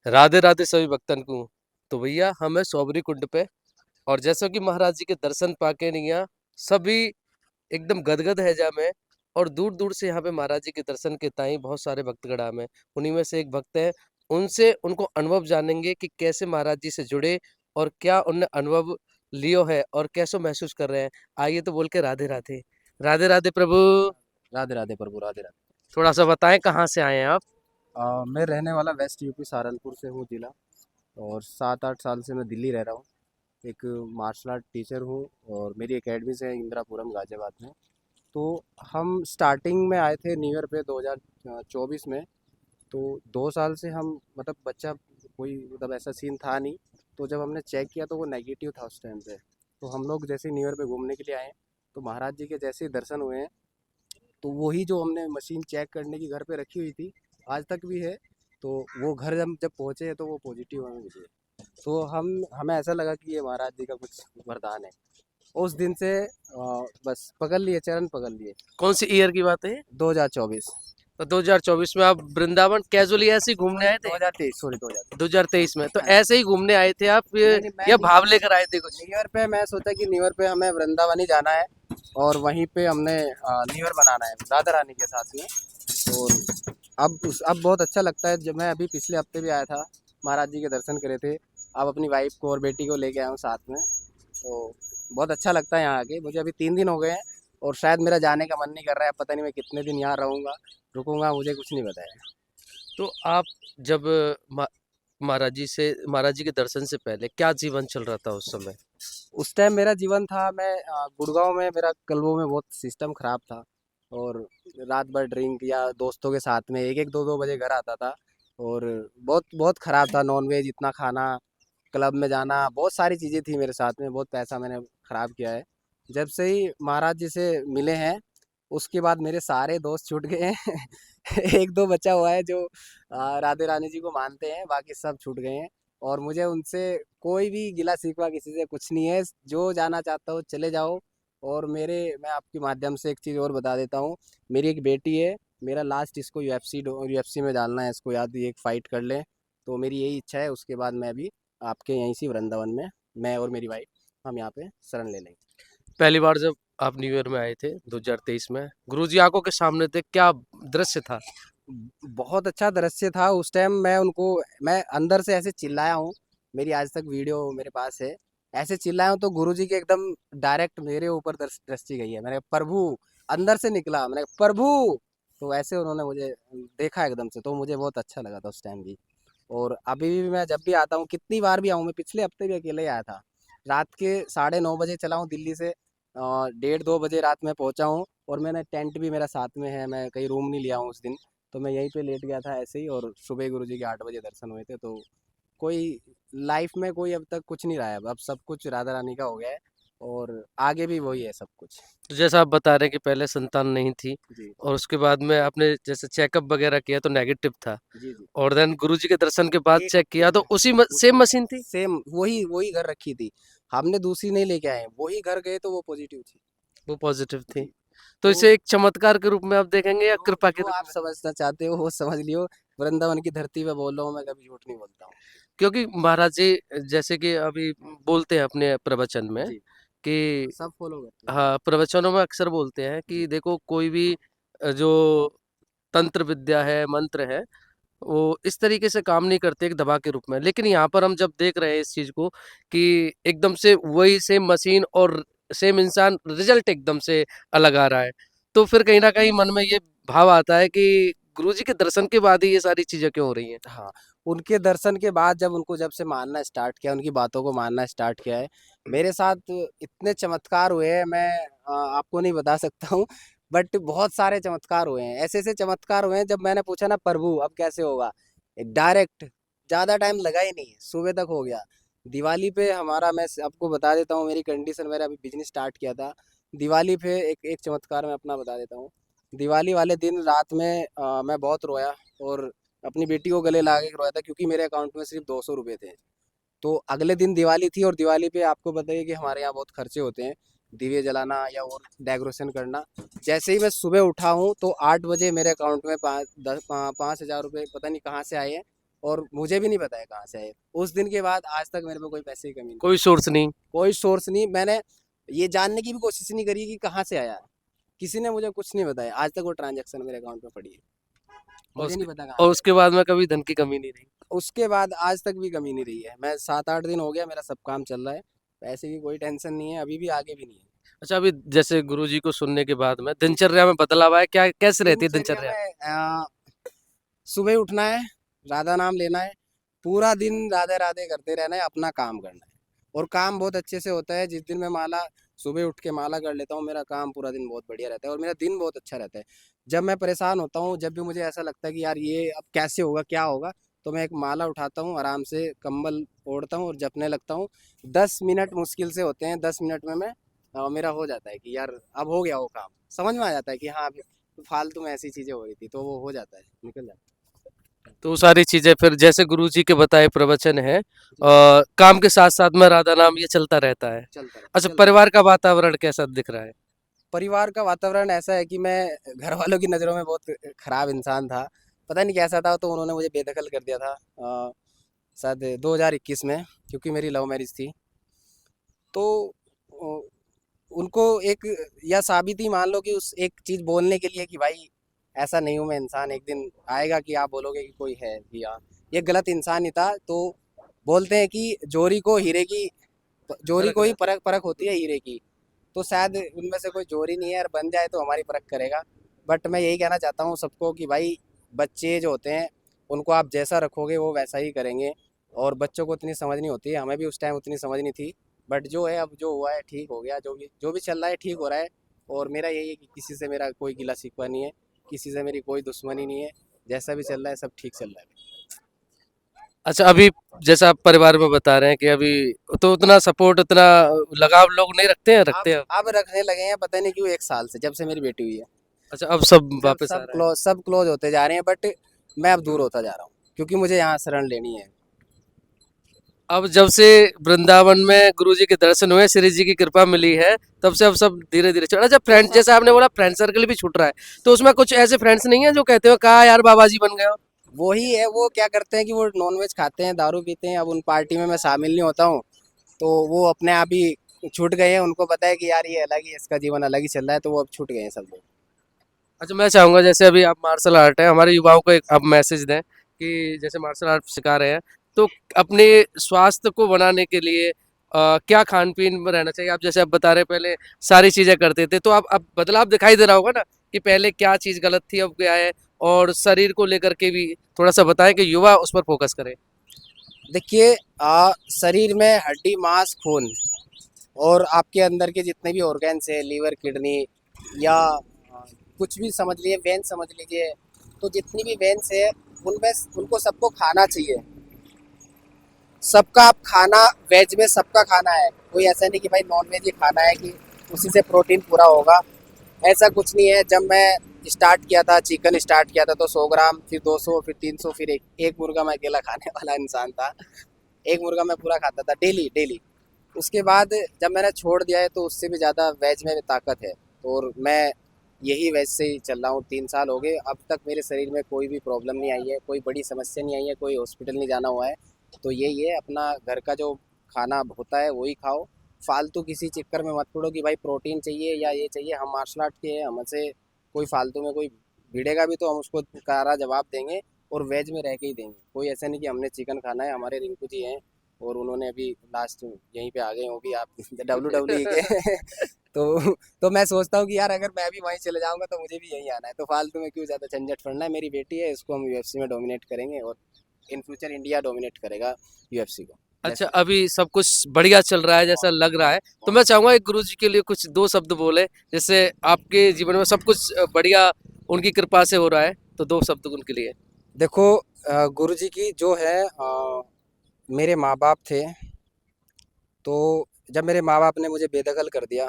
राधे राधे सभी भक्तन को। तो भैया हम है सोबरी कुंड पे, और जैसा कि महाराज जी के दर्शन पाके नहीं यहाँ सभी एकदम गदगद है जा में। और दूर दूर से यहाँ पे महाराज जी के दर्शन के ताई बहुत सारे भक्तगण आए हैं। उन्हीं में से एक भक्त है, उनसे उनको अनुभव जानेंगे कि कैसे महाराज जी से जुड़े और क्या उनने अनुभव लियो है और कैसे महसूस कर रहे हैं। आइए तो बोल के राधे राधे। राधे राधे प्रभु। राधे राधे प्रभु, राधे राधे। थोड़ा सा बताएं कहाँ से आए हैं आप। मैं रहने वाला वेस्ट यूपी सहारनपुर से हूँ जिला। और 7-8 साल से मैं दिल्ली रह रहा हूँ। एक मार्शल आर्ट टीचर हूँ। और मेरी एकेडमीज है इंदिरापुरम गाजियाबाद में। तो हम स्टार्टिंग में आए थे न्यू ईयर पे 2024 में। तो 2 साल से हम मतलब बच्चा कोई मतलब ऐसा सीन था नहीं। तो जब हमने चेक किया तो वो नेगेटिव था उस टाइम पे। तो हम लोग जैसे न्यू ईयर पे घूमने के लिए आए, तो महाराज जी के जैसे ही दर्शन हुए हैं, तो वही जो हमने मशीन चेक करने की घर पे रखी हुई थी, आज तक भी है। तो वो घर जब जब पहुँचे तो वो पॉजिटिव हमें मिली। तो हमें ऐसा लगा कि ये महाराज जी का कुछ वरदान है। उस दिन से बस पकड़ लिए, चरण पकड़ लिए। कौन सी ईयर की बात है। 2024। तो 2024 में आप वृंदावन कैजुअली ऐसे ही घूमने आए थे। 2023, सॉरी 2023। 2023 में तो हाँ जी। ऐसे ही घूमने आए थे आप, नहीं नहीं, मैं या न्यू भाव लेकर आए थे कुछ। न्यू ईयर पे मैं सोचा कि न्यू ईयर पे हमें वृंदावन ही जाना है। और वहीं पे हमने न्यू ईयर मनाना है राधा रानी के साथ में। और अब बहुत अच्छा लगता है। जब मैं अभी पिछले हफ्ते भी आया था, महाराज जी के दर्शन करे थे। अब अपनी वाइफ को और बेटी को लेके आया हूँ साथ में। तो बहुत अच्छा लगता है यहाँ आके। मुझे अभी 3 दिन हो गए हैं। और शायद मेरा जाने का मन नहीं कर रहा है। पता नहीं मैं कितने दिन यहाँ रहूँगा, रुकूंगा, मुझे कुछ नहीं पता है। तो आप जब मा- महाराज जी के दर्शन से पहले क्या जीवन चल रहा था उस समय। उस टाइम मेरा जीवन था, मैं गुड़गांव में, मेरा कल्बों में बहुत सिस्टम खराब था। और रात भर ड्रिंक या दोस्तों के साथ में एक एक दो दो बजे घर आता था। और बहुत बहुत खराब था। नॉनवेज इतना खाना, क्लब में जाना, बहुत सारी चीज़ें थी मेरे साथ में। बहुत पैसा मैंने खराब किया है। जब से ही महाराज जी से मिले हैं, उसके बाद मेरे सारे दोस्त छूट गए हैं। एक दो बचा हुआ है जो राधे रानी जी को मानते हैं, बाकी सब छूट गए हैं। और मुझे उनसे कोई भी गिला शिकवा किसी से कुछ नहीं है। जो जाना चाहता हो चले जाओ। और मैं आपके माध्यम से एक चीज़ और बता देता हूँ। मेरी एक बेटी है। मेरा लास्ट इसको यूएफसी में डालना है। इसको याद एक फाइट कर ले। तो मेरी यही इच्छा है। उसके बाद मैं भी आपके यहीं से वृंदावन में, मैं और मेरी वाइफ, हम यहाँ पे शरण ले लेंगे। पहली बार जब आप न्यू ईयर में आए थे 2023 में, गुरुजी आंखों के सामने थे, क्या दृश्य था। बहुत अच्छा दृश्य था उस टाइम। मैं अंदर से ऐसे चिल्लाया हूँ। मेरी आज तक वीडियो मेरे पास है। ऐसे चिल्लाया हूँ तो गुरुजी के एकदम डायरेक्ट मेरे ऊपर दृष्टि गई है। मैंने प्रभु अंदर से निकला, मैंने प्रभु। तो ऐसे उन्होंने मुझे देखा एकदम से, तो मुझे बहुत अच्छा लगा था उस टाइम भी। और अभी भी मैं जब भी आता हूँ, कितनी बार भी आऊँ, मैं पिछले हफ्ते भी अकेले ही आया था। रात के 9:30 बजे चला हूँ दिल्ली से। 1:30-2 बजे रात में पहुँचा हूँ। और मैंने टेंट भी मेरा साथ में है, मैं कहीं रूम नहीं लिया हूँ उस दिन। तो मैं यहीं पे लेट गया था ऐसे ही। और सुबह गुरु जी के 8 बजे दर्शन हुए थे। तो कोई लाइफ में कोई अब तक कुछ नहीं रहा है। अब सब कुछ राधा रानी का हो गया है। और आगे भी वही है सब कुछ। तो जैसा आप बता रहे हैं कि पहले संतान नहीं थी, जी और उसके बाद में आपने जैसे चेकअप वगैरह किया तो नेगेटिव था, जी जी। और देन गुरुजी के दर्शन के बाद एक चेक हफ्ते किया में तो सेम मशीन थी। सेम वही वही घर रखी थी। हमने दूसरी नहीं लेके आए, वही घर गए तो वो पॉजिटिव थी। वो पॉजिटिव थी। जी। तो तो इसे एक चमत्कार के रूप में आप देखेंगे या जो कृपा के जो रूप आप में। समझना चाहते हो वो समझ लियो। वृंदावन की धरती पे बोल रहा हूँ, मैं कभी झूठ नहीं बोलता हूँ। क्योंकि महाराज जी जैसे कि अभी बोलते हैं अपने प्रवचन में जी। कि, सब फॉलो करते हैं। हाँ, प्रवचनों में अक्सर बोलते हैं जी कि देखो कोई भी जो तंत्र विद्या है, मंत्र है, वो इस तरीके से काम नहीं करते एक दवा के रूप में। लेकिन यहाँ पर हम जब देख रहे हैं इस चीज को कि एकदम से वही सेम मशीन और सेम इंसान, रिजल्ट एकदम से अलग आ रहा है, तो फिर कहीं ना कहीं मन में ये भाव आता है कि गुरुजी के दर्शन के बाद ही ये सारी चीजें क्यों हो रही हैं। हाँ। उनके दर्शन के बाद जब उनको जब से मानना स्टार्ट किया, उनकी बातों को मानना स्टार्ट किया है, मेरे साथ इतने चमत्कार हुए हैं। मैं आपको नहीं बता सकता हूँ। बट बहुत सारे चमत्कार हुए हैं, ऐसे ऐसे चमत्कार हुए हैं। जब मैंने पूछा ना प्रभु अब कैसे होगा, डायरेक्ट, ज़्यादा टाइम लगा ही नहीं, सुबह तक हो गया। दिवाली पे हमारा, मैं आपको बता देता हूँ मेरी कंडीशन। मैंने अभी बिजनेस स्टार्ट किया था दिवाली पे। एक एक चमत्कार मैं अपना बता देता हूँ। दिवाली वाले दिन रात में मैं बहुत रोया। और अपनी बेटी को गले लगा के रोया था, क्योंकि मेरे अकाउंट में सिर्फ 200 रुपये थे। तो अगले दिन दिवाली थी, और दिवाली पे आपको बताइए कि हमारे यहाँ बहुत खर्चे होते हैं, दिए जलाना या और डेकोरेशन करना। जैसे ही मैं सुबह उठा हूँ तो 8 बजे मेरे अकाउंट में 5,000 रुपये पता नहीं कहाँ से आए हैं। और मुझे भी नहीं पता है कहाँ से आए। उस दिन के बाद आज तक मेरे पे कोई पैसे की कमी नहीं, कोई सोर्स नहीं। कोई सोर्स नहीं। मैंने ये जानने की भी कोशिश नहीं करी कि कहाँ से आया है। किसी ने मुझे कुछ नहीं बताया आज तक, वो ट्रांजैक्शन मेरे अकाउंट में पड़ी है, और मुझे नहीं उसके पता कहाँ और से उसके बाद में कभी धन की कमी नहीं रही। आई। उसके बाद आज तक भी कमी नहीं रही है। मैं 7-8 दिन हो गया, मेरा सब काम चल रहा है, पैसे की कोई टेंशन नहीं है, अभी भी आगे भी नहीं है। अच्छा, अभी जैसे गुरुजी को सुनने के बाद में दिनचर्या में बदलाव आया क्या, कैसे रहती है दिनचर्या दिनचर्या? में सुबह उठना है, राधा नाम लेना है, पूरा दिन राधे राधे करते रहना है, अपना काम करना है। और काम बहुत अच्छे से होता है। जिस दिन मैं माला सुबह उठ के माला कर लेता हूँ, मेरा काम पूरा दिन बहुत बढ़िया रहता है और मेरा दिन बहुत अच्छा रहता है। जब मैं परेशान होता हूँ, जब भी मुझे ऐसा लगता है कि यार ये अब कैसे होगा, क्या होगा, तो मैं एक माला उठाता हूँ, आराम से कंबल ओढ़ता हूँ और जपने लगता हूँ। 10 मिनट मुश्किल से होते हैं, 10 मिनट में मैं मेरा हो जाता है कि यार अब हो गया वो काम, समझ में आ जाता है कि हाँ अभी फालतू में ऐसी चीज़ें हो रही थी, तो वो हो जाता है, निकल जाता है। तो वो सारी चीजें फिर जैसे गुरुजी के बताए प्रवचन है, जी, काम के साथ साथ में राधा नाम ये चलता रहता है। चलता रहे, अच्छा, चलता रहे। परिवार का वातावरण कैसा दिख रहा है? परिवार का वातावरण ऐसा है कि मैं घर वालों की नज़रों में बहुत खराब इंसान था। पता नहीं कैसा था, तो उन्होंने मुझे बेदखल कर दिया था शायद 2021 में, क्योंकि मेरी लव मैरिज थी। तो अ, उनको एक या साबिती मान लो कि उस एक चीज़ बोलने के लिए कि भाई ऐसा नहीं हूँ मैं इंसान, एक दिन आएगा कि आप बोलोगे कि कोई है कि हाँ ये गलत इंसान ही था। तो बोलते हैं कि जोरी फर्क को ही रहता है। परख परख होती है हीरे की। तो शायद उनमें से कोई जोरी नहीं है, और बन जाए तो हमारी परख करेगा। बट मैं यही कहना चाहता हूँ सबको कि भाई बच्चे जो होते हैं उनको आप जैसा रखोगे वो वैसा ही करेंगे। और बच्चों को उतनी समझ नहीं होती है, हमें भी उस टाइम उतनी समझ नहीं थी। बट जो है अब जो हुआ है ठीक हो गया, जो भी चल रहा है ठीक हो रहा है। और मेरा यही है कि किसी से मेरा कोई गिला शिकवा नहीं है, किसी से मेरी कोई दुश्मनी नहीं है। जैसा भी चल रहा है सब ठीक चल रहा है। अच्छा, अभी जैसा आप परिवार में बता रहे हैं कि अभी तो उतना सपोर्ट, उतना लगाव लोग नहीं रखते हैं, अब रखते हैं? अब रखने लगे हैं, पता नहीं क्यों, 1 साल से जब से मेरी बेटी हुई है। अच्छा, अब सब जब वापस आ रहा है। सब क्लोज होते जा रहे हैं, बट मैं अब दूर होता जा रहा हूँ क्योंकि मुझे यहाँ शरण लेनी है। अब जब से वृंदावन में गुरुजी के दर्शन हुए, श्री जी की कृपा मिली है, तब से अब सब धीरे धीरे चल। अच्छा, तो फ्रेंड्स सब जैसे आपने बोला फ्रेंड सर्कल भी छूट रहा है, तो उसमें कुछ ऐसे फ्रेंड्स नहीं है जो कहते हो कहा यार बाबा जी बन गए हो? वही है, वो क्या करते हैं कि वो नॉनवेज खाते हैं, दारू पीते हैं। अब उन पार्टी में मैं शामिल नहीं होता हूँ, तो वो अपने आप ही छूट गए हैं। उनको पता है कि यार ये अलग ही, इसका जीवन अलग ही चल रहा है, तो वो अब छूट गए हैं सब लोग। अच्छा, मैं चाहूंगा जैसे अभी आप मार्शल आर्ट है, हमारे युवाओं को एक आप मैसेज दें कि जैसे मार्शल आर्ट सिखा रहे हैं, तो अपने स्वास्थ्य को बनाने के लिए क्या खान पीन में रहना चाहिए? आप जैसे आप बता रहे पहले सारी चीजें करते थे, तो आप अब बदलाव दिखाई दे रहा होगा ना कि पहले क्या चीज गलत थी अब क्या है, और शरीर को लेकर के भी थोड़ा सा बताएं कि युवा उस पर फोकस करें। देखिए, शरीर में हड्डी मांस खून और आपके अंदर के जितने भी ऑर्गन्स है, लीवर किडनी या कुछ भी समझ लीजिए, वेन समझ लीजिए, तो जितनी भी वेन्स है उनमें उनको सबको खाना चाहिए। सबका आप खाना, वेज में सबका खाना है, कोई ऐसा नहीं कि भाई नॉन वेज ही खाना है कि उसी से प्रोटीन पूरा होगा। ऐसा कुछ नहीं है। जब मैं स्टार्ट किया था, चिकन स्टार्ट किया था, तो 100 ग्राम, फिर 200, फिर 300, फिर एक मुर्गा मैं अकेला खाने वाला इंसान था। एक मुर्गा मैं पूरा खाता था डेली डेली। उसके बाद जब मैंने छोड़ दिया है तो उससे भी ज़्यादा वेज में ताकत है। और मैं यही वेज से ही चल रहा हूँ, 3 साल हो गए। अब तक मेरे शरीर में कोई भी प्रॉब्लम नहीं आई है, कोई बड़ी समस्या नहीं आई है, कोई हॉस्पिटल नहीं जाना हुआ है। तो यही है, अपना घर का जो खाना होता है वही खाओ। फालतू किसी चक्कर में मत पड़ो कि भाई प्रोटीन चाहिए या ये चाहिए। हम मार्शल आर्ट के हैं, हमसे कोई फालतू में कोई भिड़ेगा भी तो हम उसको कारा जवाब देंगे, और वेज में रह के ही देंगे। कोई ऐसा नहीं कि हमने चिकन खाना है। हमारे रिंकू जी हैं और उन्होंने अभी लास्ट यहीं पे आ गए, वो भी आप WWE के तो मैं सोचता हूँ कि यार अगर मैं भी वहीं चले जाऊंगा तो मुझे भी यहीं आना है, तो फालतू में क्यों ज़्यादा झंझट पड़ना है। मेरी बेटी है, इसको हम UFC में डोमिनेट करेंगे, और इन फ्यूचर इंडिया डोमिनेट करेगा UFC को। अच्छा, जैसे अभी सब कुछ बढ़िया चल रहा है जैसा बहुत लग रहा है, तो बहुत मैं चाहूंगा एक गुरु जी के लिए कुछ दो शब्द बोले, जैसे आपके जीवन में सब कुछ बढ़िया उनकी कृपा से हो रहा है, तो दो शब्द उनके लिए। देखो, गुरु जी की जो है, मेरे माँ बाप थे। तो जब मेरे माँ बाप ने मुझे बेदखल कर दिया,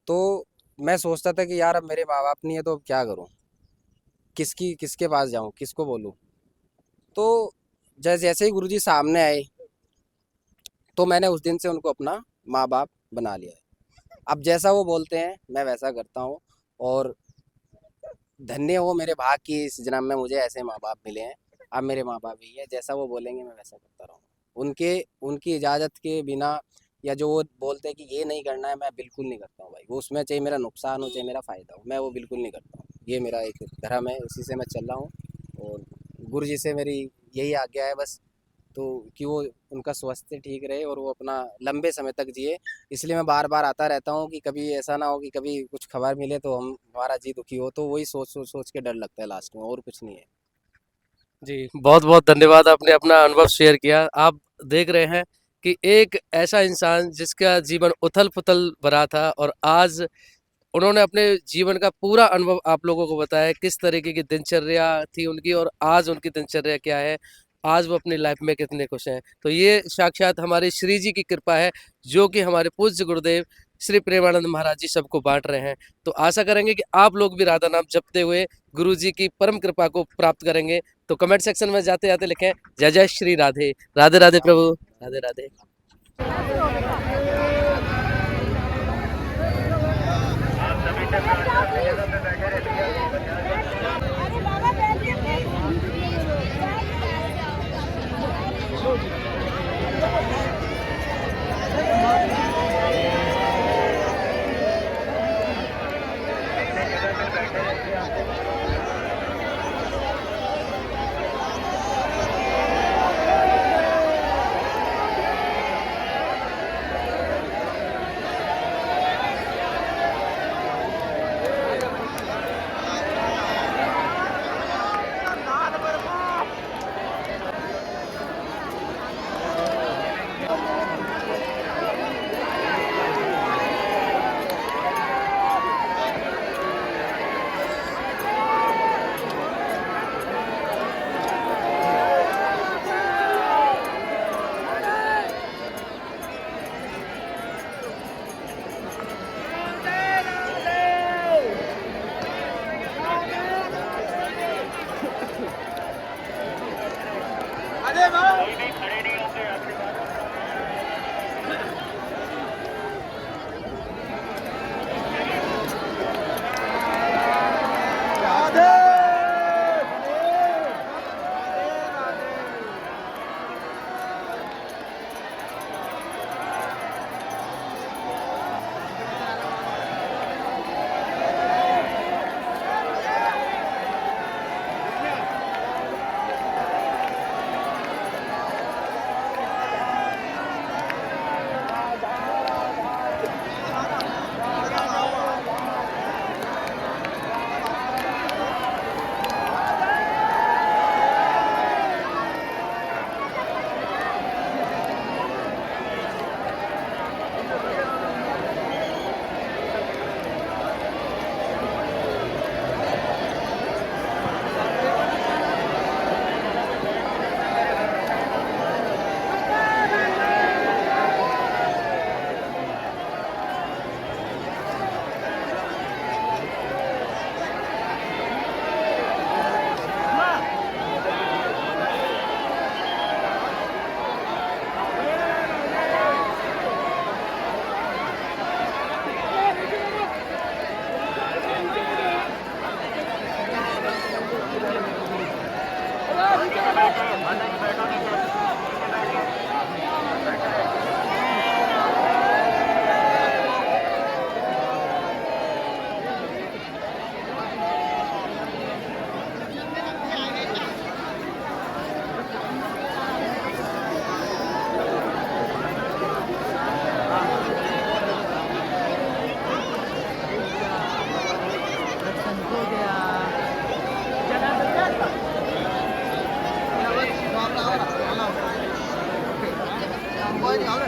तो मैं सोचता था कि यार अब मेरे माँ बाप नहीं है तो अब क्या करूँ, किसके पास जाऊँ, किसको बोलूँ। तो जैसे जैसे ही गुरुजी सामने आए, तो मैंने उस दिन से उनको अपना माँ बाप बना लिया है। अब जैसा वो बोलते हैं मैं वैसा करता हूँ। और धन्य हो मेरे भाग की, इस जन्म में मुझे ऐसे माँ बाप मिले हैं। अब मेरे माँ बाप ही है, जैसा वो बोलेंगे मैं वैसा करता रहूँगा। उनके उनकी इजाज़त के बिना, या जो वो बोलते हैं कि ये नहीं करना है, मैं बिल्कुल नहीं करता हूँ भाई। वो उसमें चाहे मेरा नुकसान हो चाहे मेरा फ़ायदा हो, मैं वो बिल्कुल नहीं करता हूँ। ये मेरा एक धर्म है, उसी से मैं चल रहा हूँ। और गुरु जी से मेरी यही आज्ञा है बस, तो कि वो उनका स्वास्थ्य ठीक रहे और वो अपना लंबे समय तक जिए। इसलिए मैं बार बार आता रहता हूँ कि कभी ऐसा ना हो कि कभी कुछ खबर मिले तो हम हमारा जी दुखी हो, तो वही सोच सोच सोच के डर लगता है लास्ट में, और कुछ नहीं है। जी, बहुत-बहुत धन्यवाद, आपने अपना अनुभव शेयर किया। आप देख रहे हैं कि एक ऐसा इंसान जिसका जीवन उथल-पुथल भरा था और आज उन्होंने अपने जीवन का पूरा अनुभव आप लोगों को बताया, किस तरीके की दिनचर्या थी उनकी और आज उनकी दिनचर्या क्या है। आज वो अपनी लाइफ में कितने खुश हैं। तो ये साक्षात हमारे श्री जी की कृपा है, जो कि हमारे पूज्य गुरुदेव श्री प्रेमानंद महाराज जी सबको बाँट रहे हैं। तो आशा करेंगे कि आप लोग भी राधा नाम जपते हुए गुरु जी की परम कृपा को प्राप्त करेंगे। तो कमेंट सेक्शन में जाते-जाते लिखें, जय जय श्री राधे। राधे राधे प्रभु। राधे राधे।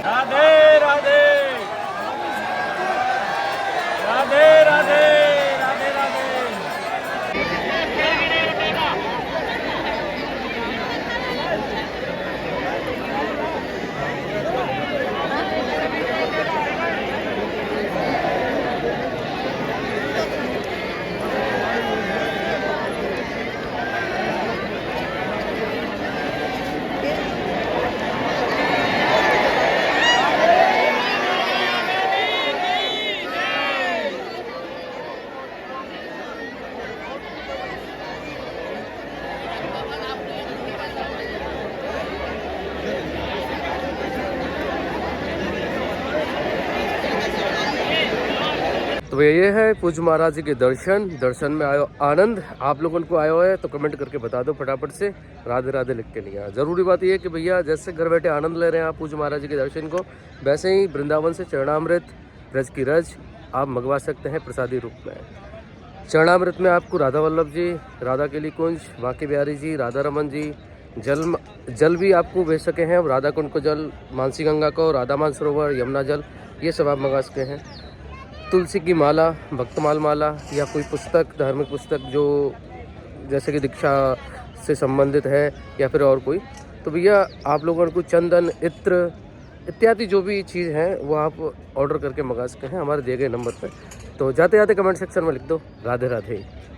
राधे राधे राधे राधे राधे राधे। तो ये है पूज्य महाराज जी के दर्शन में आयो आनंद। आप लोगों को आयो है तो कमेंट करके बता दो फटाफट से, राधे राधे लिख के नहीं आया। ज़रूरी बात ये है कि भैया जैसे घर बैठे आनंद ले रहे हैं आप पूज्य महाराज जी के दर्शन को, वैसे ही वृंदावन से चरणामृत रज की रज आप मंगवा सकते हैं प्रसादी रूप में। चरणामृत में आपको राधा वल्लभ जी, राधा केली कुंज, बांके बिहारी जी, राधा रमन जी, जल भी आपको भेज सके हैं, राधा कुंड को जल, मानसी गंगा को, राधा मान सरोवर, यमुना जल, ये सब आप मंगा सकते हैं। तुलसी की माला, भक्तमाल माला या कोई पुस्तक, धार्मिक पुस्तक जो जैसे कि दीक्षा से संबंधित है या फिर और कोई, तो भैया आप लोगों को चंदन, इत्र इत्यादि जो भी चीज़ हैं वो आप ऑर्डर करके मंगा सकते हैं हमारे दिए गए नंबर पर। तो जाते जाते कमेंट सेक्शन में लिख दो राधे राधे।